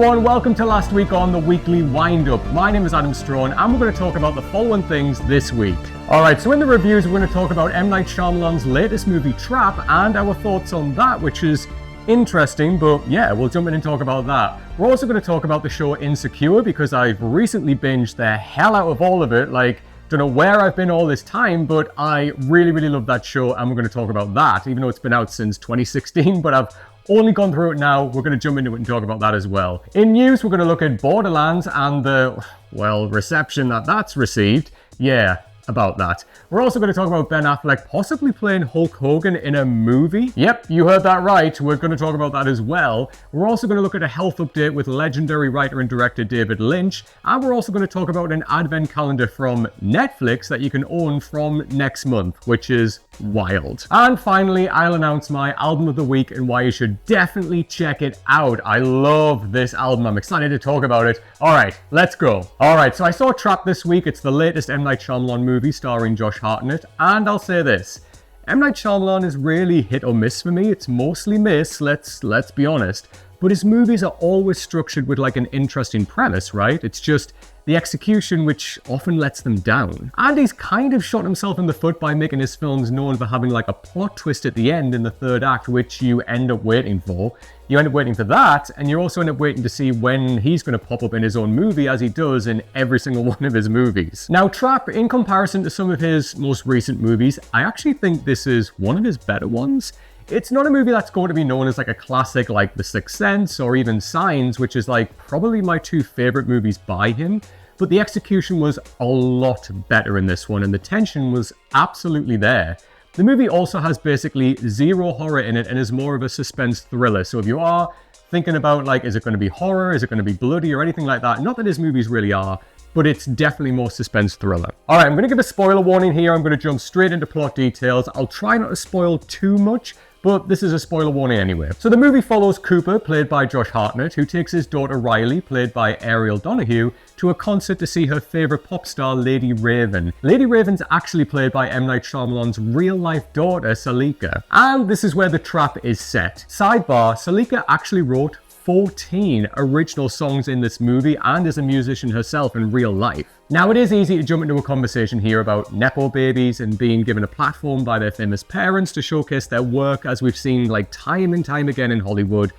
Hello and welcome to last week on the weekly Windup. My name is Adam Straughan and we're going to talk about the following things this week. Alright, so in the reviews we're going to talk about M. Night Shyamalan's latest movie Trap and our thoughts on that, which is interesting, but yeah, we'll jump in and talk about that. We're also going to talk about the show Insecure because I've recently binged the hell out of all of it, don't know where I've been all this time, but I really love that show and we're going to talk about that, even though it's been out since 2016, but I've only gone through it now. We're going to jump into it and talk about that as well. In news, we're going to look at Borderlands and the, reception that's received. Yeah, about that. We're also going to talk about Ben Affleck possibly playing Hulk Hogan in a movie. Yep, you heard that right. We're going to talk about that as well. We're also going to look at a health update with legendary writer and director David Lynch. And we're also going to talk about an advent calendar from Netflix that you can own from next month, which is wild. And finally, I'll announce my album of the week and why you should definitely check it out. I love this album. I'm excited to talk about it. All right, let's go. All right, so I saw Trap this week. It's the latest M. Night Shyamalan movie starring Josh Hartnett, and I'll say this, M. Night Shyamalan is really hit or miss for me. It's mostly miss, let's be honest, but his movies are always structured with an interesting premise, right? It's just the execution which often lets them down. And he's kind of shot himself in the foot by making his films known for having a plot twist at the end in the third act, which you end up waiting for. You end up waiting for that, and you also end up waiting to see when he's going to pop up in his own movie, as he does in every single one of his movies. Now, Trap, in comparison to some of his most recent movies, I actually think this is one of his better ones. It's not a movie that's going to be known as a classic like The Sixth Sense or even Signs, which is probably my two favorite movies by him, but the execution was a lot better in this one, and the tension was absolutely there. The movie also has basically zero horror in it and is more of a suspense thriller. So if you are thinking about is it going to be horror, is it going to be bloody or anything like that, not that his movies really are, but it's definitely more suspense thriller. All right, I'm going to give a spoiler warning here. I'm going to jump straight into plot details. I'll try not to spoil too much, but this is a spoiler warning anyway. So the movie follows Cooper, played by Josh Hartnett, who takes his daughter Riley, played by Ariel Donahue, to a concert to see her favorite pop star, Lady Raven. Lady Raven's actually played by M. Night Shyamalan's real-life daughter, Salika. And this is where the trap is set. Sidebar, Salika actually wrote 14 original songs in this movie and is a musician herself in real life. Now, it is easy to jump into a conversation here about Nepo babies and being given a platform by their famous parents to showcase their work, as we've seen time and time again in Hollywood.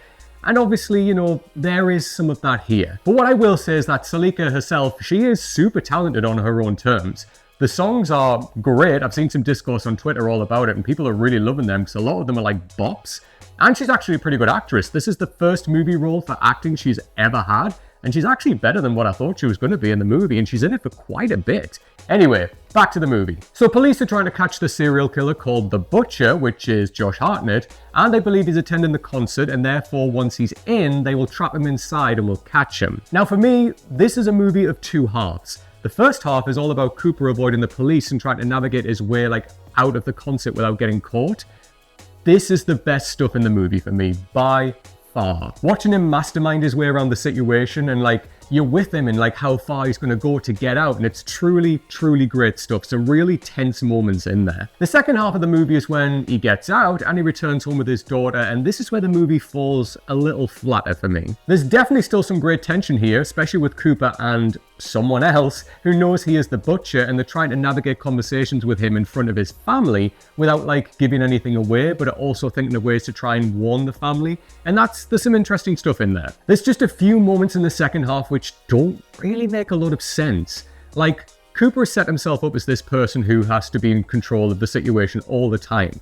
And obviously, there is some of that here. But what I will say is that Salika herself, she is super talented on her own terms. The songs are great. I've seen some discourse on Twitter all about it, and people are really loving them because a lot of them are bops. And she's actually a pretty good actress. This is the first movie role for acting she's ever had, and she's actually better than what I thought she was going to be in the movie, and she's in it for quite a bit. Anyway, back to the movie. So police are trying to catch the serial killer called The Butcher, which is Josh Hartnett, and they believe he's attending the concert, and therefore once he's in, they will trap him inside and will catch him. Now for me, this is a movie of two halves. The first half is all about Cooper avoiding the police and trying to navigate his way out of the concert without getting caught. This is the best stuff in the movie for me, by far. Watching him mastermind his way around the situation and you're with him in how far he's going to go to get out, and it's truly great stuff. Some really tense moments in there. The second half of the movie is when he gets out and he returns home with his daughter, and this is where the movie falls a little flatter for me. There's definitely still some great tension here, especially with Cooper and someone else who knows he is the butcher, and they're trying to navigate conversations with him in front of his family without giving anything away, but are also thinking of ways to try and warn the family. And there's some interesting stuff in there. There's just a few moments in the second half which don't really make a lot of sense. Cooper set himself up as this person who has to be in control of the situation all the time.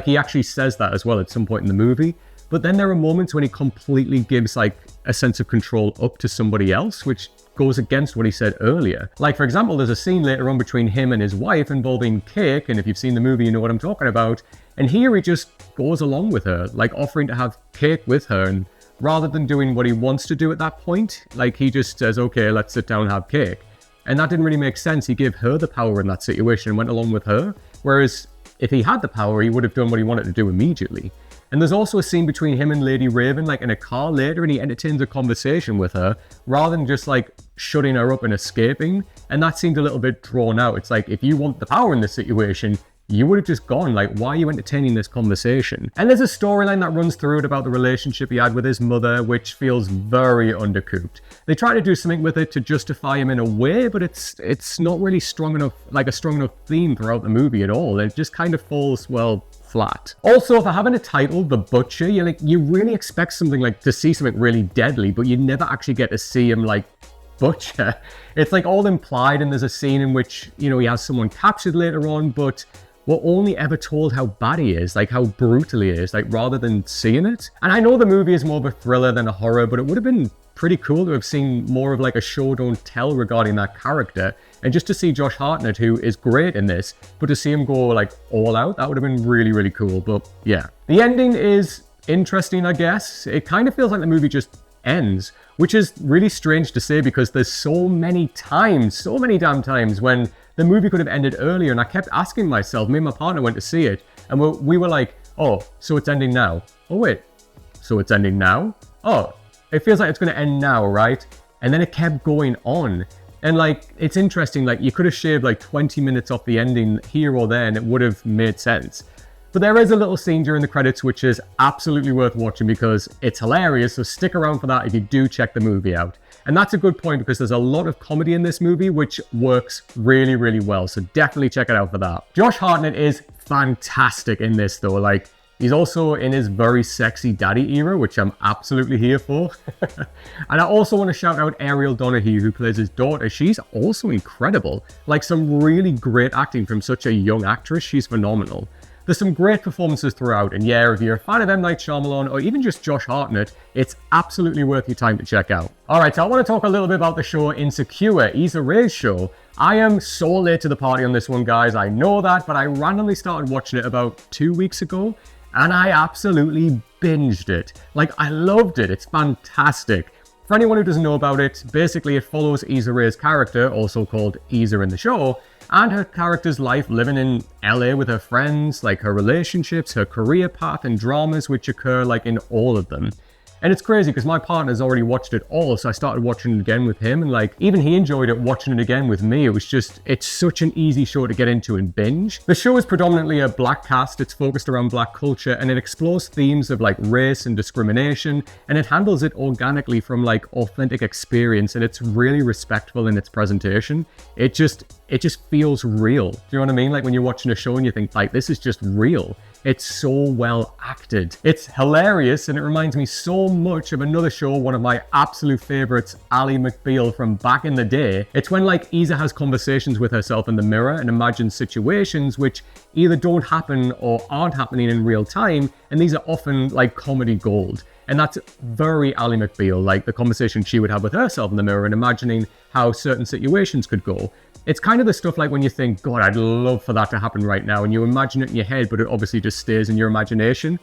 He actually says that as well at some point in the movie. But then there are moments when he completely gives a sense of control up to somebody else, which goes against what he said earlier. For example, there's a scene later on between him and his wife involving cake, and if you've seen the movie, you know what I'm talking about. And here he just goes along with her, offering to have cake with her, and rather than doing what he wants to do at that point, he just says, okay, let's sit down and have cake. And that didn't really make sense. He gave her the power in that situation and went along with her. Whereas if he had the power, he would have done what he wanted to do immediately. And there's also a scene between him and Lady Raven, in a car later, and he entertains a conversation with her rather than just shutting her up and escaping. And that seemed a little bit drawn out. It's if you want the power in this situation, you would have just gone, like, why are you entertaining this conversation? And there's a storyline that runs through it about the relationship he had with his mother, which feels very undercooked. They try to do something with it to justify him in a way, but it's not really strong enough, like a strong enough theme throughout the movie at all. It just kind of falls, well, flat. Also, for having a title, The Butcher, you really expect something like to see something really deadly, but you never actually get to see him like butcher. It's like all implied, and there's a scene in which, he has someone captured later on, but we're only ever told how bad he is, like how brutal he is, like rather than seeing it. And I know the movie is more of a thriller than a horror, but it would have been pretty cool to have seen more of like a show don't tell regarding that character. And just to see Josh Hartnett, who is great in this, but to see him go like all out, that would have been really, really cool. But yeah. The ending is interesting, I guess. It kind of feels like the movie just ends, which is really strange to say because there's so many damn times when the movie could have ended earlier, and I kept asking myself, me and my partner went to see it, and we were like, oh, so it's ending now. Oh wait, so it's ending now? Oh, it feels like it's going to end now, right? And then it kept going on. And like, it's interesting, like you could have shaved like 20 minutes off the ending here or there and it would have made sense. But there is a little scene during the credits which is absolutely worth watching because it's hilarious, so stick around for that if you do check the movie out. And that's a good point because there's a lot of comedy in this movie which works really, really well, so definitely check it out for that. Josh Hartnett is fantastic in this though, like he's also in his very sexy daddy era, which I'm absolutely here for. And I also want to shout out Ariel Donahue, who plays his daughter. She's also incredible. Like some really great acting from such a young actress. She's phenomenal. There's some great performances throughout, and yeah, if you're a fan of M. Night Shyamalan or even just Josh Hartnett, it's absolutely worth your time to check out. Alright, so I want to talk a little bit about the show Insecure, Issa Rae's show. I am so late to the party on this one, guys, I know that, but I randomly started watching it about 2 weeks ago, and I absolutely binged it. Like, I loved it, it's fantastic. For anyone who doesn't know about it, basically it follows Issa Rae's character, also called Issa in the show, and her character's life living in LA with her friends, like her relationships, her career path, and dramas which occur like in all of them. And it's crazy because my partner's already watched it all, so I started watching it again with him, and like, even he enjoyed it watching it again with me. It was just, it's such an easy show to get into and binge. The show is predominantly a black cast, it's focused around black culture, and it explores themes of like race and discrimination, and it handles it organically from like authentic experience, and it's really respectful in its presentation. It just feels real. Do you know what I mean? Like when you're watching a show and you think like, this is just real. It's so well acted. It's hilarious, and it reminds me so much of another show, one of my absolute favorites, Ally McBeal from back in the day. It's when like Issa has conversations with herself in the mirror and imagines situations which either don't happen or aren't happening in real time, and these are often like comedy gold. And that's very Ally McBeal, like the conversation she would have with herself in the mirror and imagining how certain situations could go. It's kind of the stuff like when you think, God, I'd love for that to happen right now, and you imagine it in your head, but it obviously just stays in your imagination.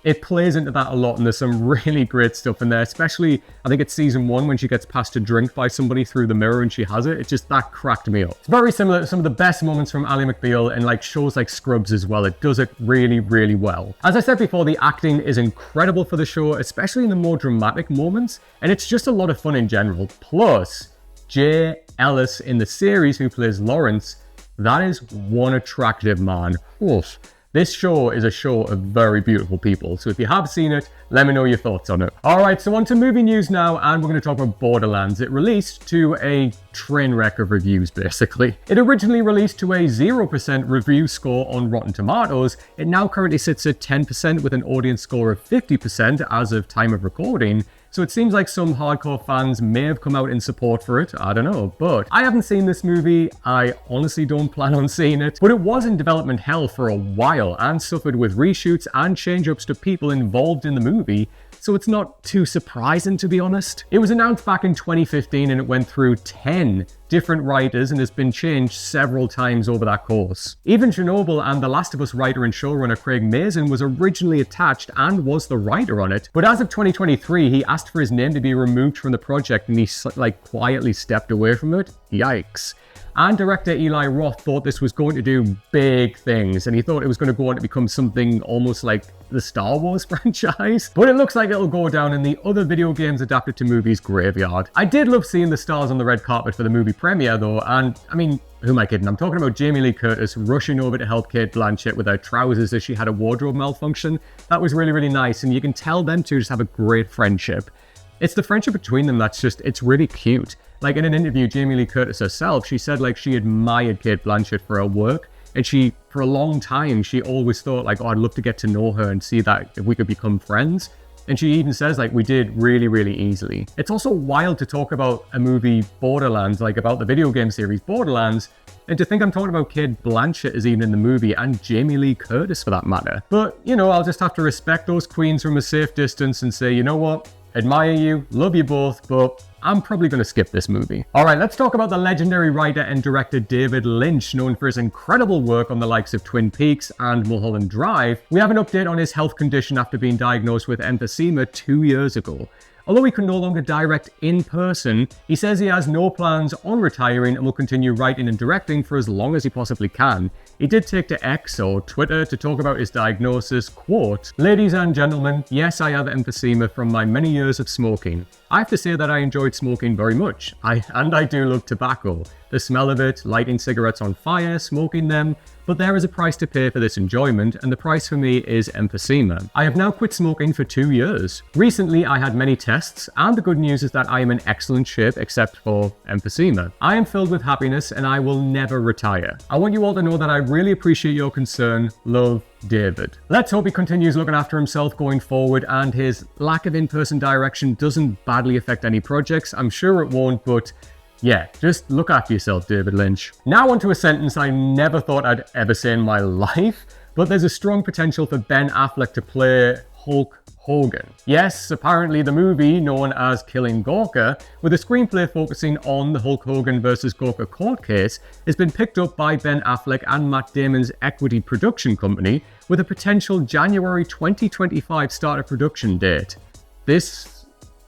It plays into that a lot, and there's some really great stuff in there, especially, I think it's season 1 when she gets passed a drink by somebody through the mirror and she has it. It just, that cracked me up. It's very similar to some of the best moments from Ally McBeal and like shows like Scrubs as well. It does it really, really well. As I said before, the acting is incredible for the show, especially in the more dramatic moments, and it's just a lot of fun in general. Plus, Jay Ellis in the series, who plays Lawrence, that is one attractive man. Oof. This show is a show of very beautiful people, so if you have seen it, let me know your thoughts on it. Alright, so on to movie news now, and we're going to talk about Borderlands. It released to a train wreck of reviews, basically. It originally released to a 0% review score on Rotten Tomatoes. It now currently sits at 10% with an audience score of 50% as of time of recording. So it seems like some hardcore fans may have come out in support for it, I don't know, but I haven't seen this movie, I honestly don't plan on seeing it, but it was in development hell for a while and suffered with reshoots and change-ups to people involved in the movie, so it's not too surprising to be honest. It was announced back in 2015 and it went through 10 different writers and has been changed several times over that course. Even Chernobyl and The Last of Us writer and showrunner Craig Mazin was originally attached and was the writer on it, but as of 2023 he asked for his name to be removed from the project and he like quietly stepped away from it. Yikes. And director Eli Roth thought this was going to do big things, and he thought it was going to go on to become something almost like the Star Wars franchise. But it looks like it'll go down in the other video games adapted to movies graveyard. I did love seeing the stars on the red carpet for the movie premiere though, and I mean, who am I kidding? I'm talking about Jamie Lee Curtis rushing over to help Cate Blanchett with her trousers as she had a wardrobe malfunction. That was really, really nice, and you can tell them two just have a great friendship. It's the friendship between them that's just, it's really cute. Like in an interview, Jamie Lee Curtis herself, she said like she admired Cate Blanchett for her work, and she, for a long time, she always thought like, oh, I'd love to get to know her and see that if we could become friends. And she even says like, we did really, really easily. It's also wild to talk about a movie Borderlands, like about the video game series Borderlands, and to think I'm talking about Cate Blanchett is even in the movie, and Jamie Lee Curtis for that matter. But, you know, I'll just have to respect those queens from a safe distance and say, you know what? Admire you, love you both, but I'm probably going to skip this movie. Alright, let's talk about the legendary writer and director David Lynch, known for his incredible work on the likes of Twin Peaks and Mulholland Drive. We have an update on his health condition after being diagnosed with emphysema 2 years ago. Although he can no longer direct in person, he says he has no plans on retiring and will continue writing and directing for as long as he possibly can. He did take to X, or Twitter, to talk about his diagnosis, quote, "Ladies and gentlemen, yes, I have emphysema from my many years of smoking. I have to say that I enjoyed smoking very much, and I do love tobacco. The smell of it, lighting cigarettes on fire, smoking them, but there is a price to pay for this enjoyment, and the price for me is emphysema. I have now quit smoking for 2 years. Recently, I had many tests, and the good news is that I am in excellent shape except for emphysema. I am filled with happiness, and I will never retire. I want you all to know that I really appreciate your concern. Love, David." Let's hope he continues looking after himself going forward, and his lack of in-person direction doesn't badly affect any projects. I'm sure it won't, but yeah, just look after yourself, David Lynch. Now onto a sentence I never thought I'd ever say in my life, but there's a strong potential for Ben Affleck to play Hulk Hogan. Yes, apparently the movie known as Killing Gawker, with a screenplay focusing on the Hulk Hogan versus Gawker court case, has been picked up by Ben Affleck and Matt Damon's equity production company, with a potential January 2025 start of production date.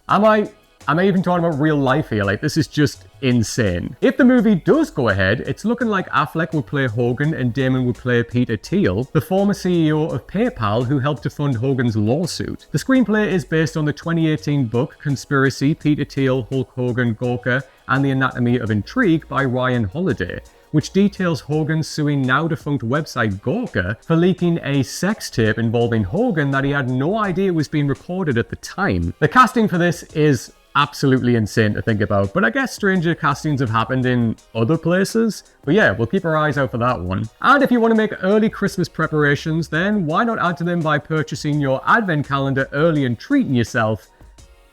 Am I even talking about real life here? Like, this is just insane. If the movie does go ahead, it's looking like Affleck will play Hogan and Damon will play Peter Thiel, the former CEO of PayPal who helped to fund Hogan's lawsuit. The screenplay is based on the 2018 book Conspiracy, Peter Thiel, Hulk Hogan, Gawker, and the Anatomy of Intrigue by Ryan Holiday, which details Hogan suing now-defunct website Gawker for leaking a sex tape involving Hogan that he had no idea was being recorded at the time. The casting for this is absolutely insane to think about, but I guess stranger castings have happened in other places. But yeah, we'll keep our eyes out for that one. And if you want to make early Christmas preparations, then why not add to them by purchasing your advent calendar early and treating yourself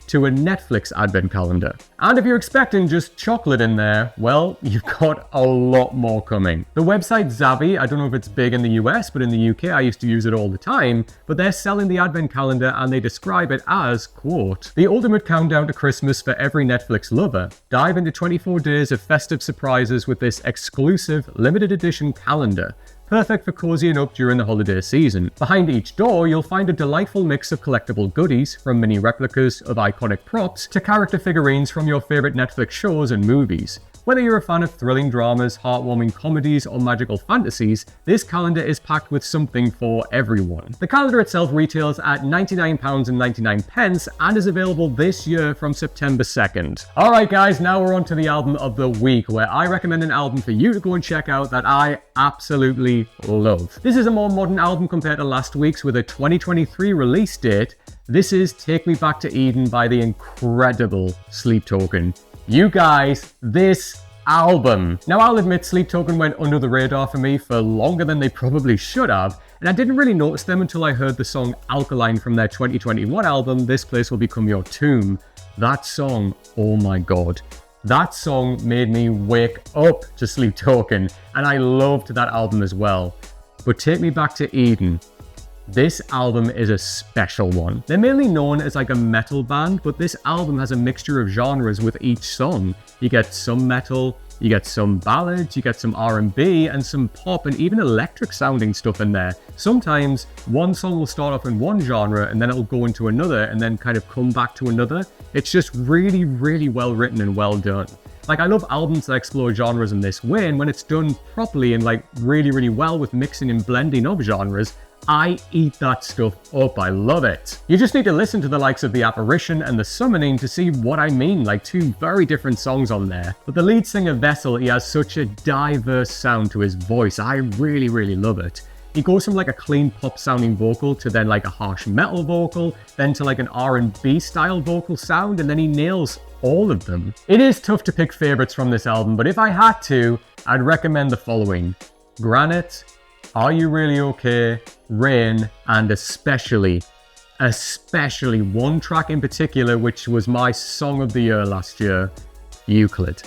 to a Netflix advent calendar. And if you're expecting just chocolate in there, well, you've got a lot more coming. The website Zavvi, I don't know if it's big in the US, but in the UK I used to use it all the time, but they're selling the advent calendar and they describe it as, quote, "the ultimate countdown to Christmas for every Netflix lover. Dive into 24 days of festive surprises with this exclusive limited edition calendar. Perfect for cozying up during the holiday season. Behind each door, you'll find a delightful mix of collectible goodies, from mini replicas of iconic props to character figurines from your favorite Netflix shows and movies. Whether you're a fan of thrilling dramas, heartwarming comedies, or magical fantasies, this calendar is packed with something for everyone." The calendar itself retails at £99.99 and is available this year from September 2nd. Alright guys, now we're on to the album of the week, where I recommend an album for you to go and check out that I absolutely love. This is a more modern album compared to last week's, with a 2023 release date. This is Take Me Back to Eden by the incredible Sleep Token. You guys, this album. Now I'll admit Sleep Token went under the radar for me for longer than they probably should have, and I didn't really notice them until I heard the song Alkaline from their 2021 album, This Place Will Become Your Tomb. That song, oh my god. That song made me wake up to Sleep Token, and I loved that album as well. But Take Me Back to Eden, this album is a special one. They're mainly known as like a metal band, but this album has a mixture of genres with each song. You get some metal, you get some ballads, you get some R&B, and some pop and even electric sounding stuff in there. Sometimes one song will start off in one genre and then it'll go into another and then kind of come back to another. It's just really, really well written and well done. Like, I love albums that explore genres in this way, and when it's done properly and like really, really well with mixing and blending of genres, I eat that stuff up. I love it. You just need to listen to the likes of The Apparition and The Summoning to see what I mean, like two very different songs on there. But the lead singer Vessel, he has such a diverse sound to his voice. I really, really love it. He goes from like a clean pop sounding vocal to then like a harsh metal vocal, then to like an R&B style vocal sound, and then he nails all of them. It is tough to pick favorites from this album, but if I had to, I'd recommend the following: Granite, Are You Really Okay, Rain, and especially one track in particular, which was my song of the year last year, Euclid.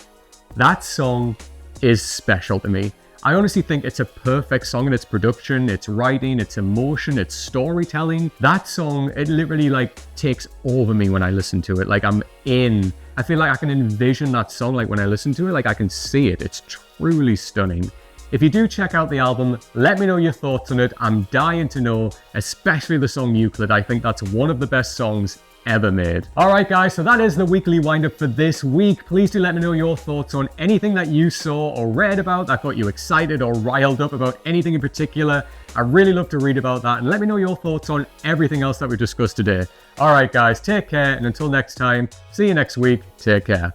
That song is special to me. I honestly think it's a perfect song in its production, its writing, its emotion, its storytelling. That song, it literally like takes over me when I listen to it. Like, I'm in. I feel like I can envision that song, like when I listen to it, like I can see it. It's truly stunning. If you do check out the album, let me know your thoughts on it. I'm dying to know, especially the song Euclid. I think that's one of the best songs ever made. Alright guys, so that is the weekly windup for this week. Please do let me know your thoughts on anything that you saw or read about that got you excited or riled up about anything in particular. I really love to read about that, and let me know your thoughts on everything else that we discussed today. Alright guys, take care, and until next time, see you next week. Take care.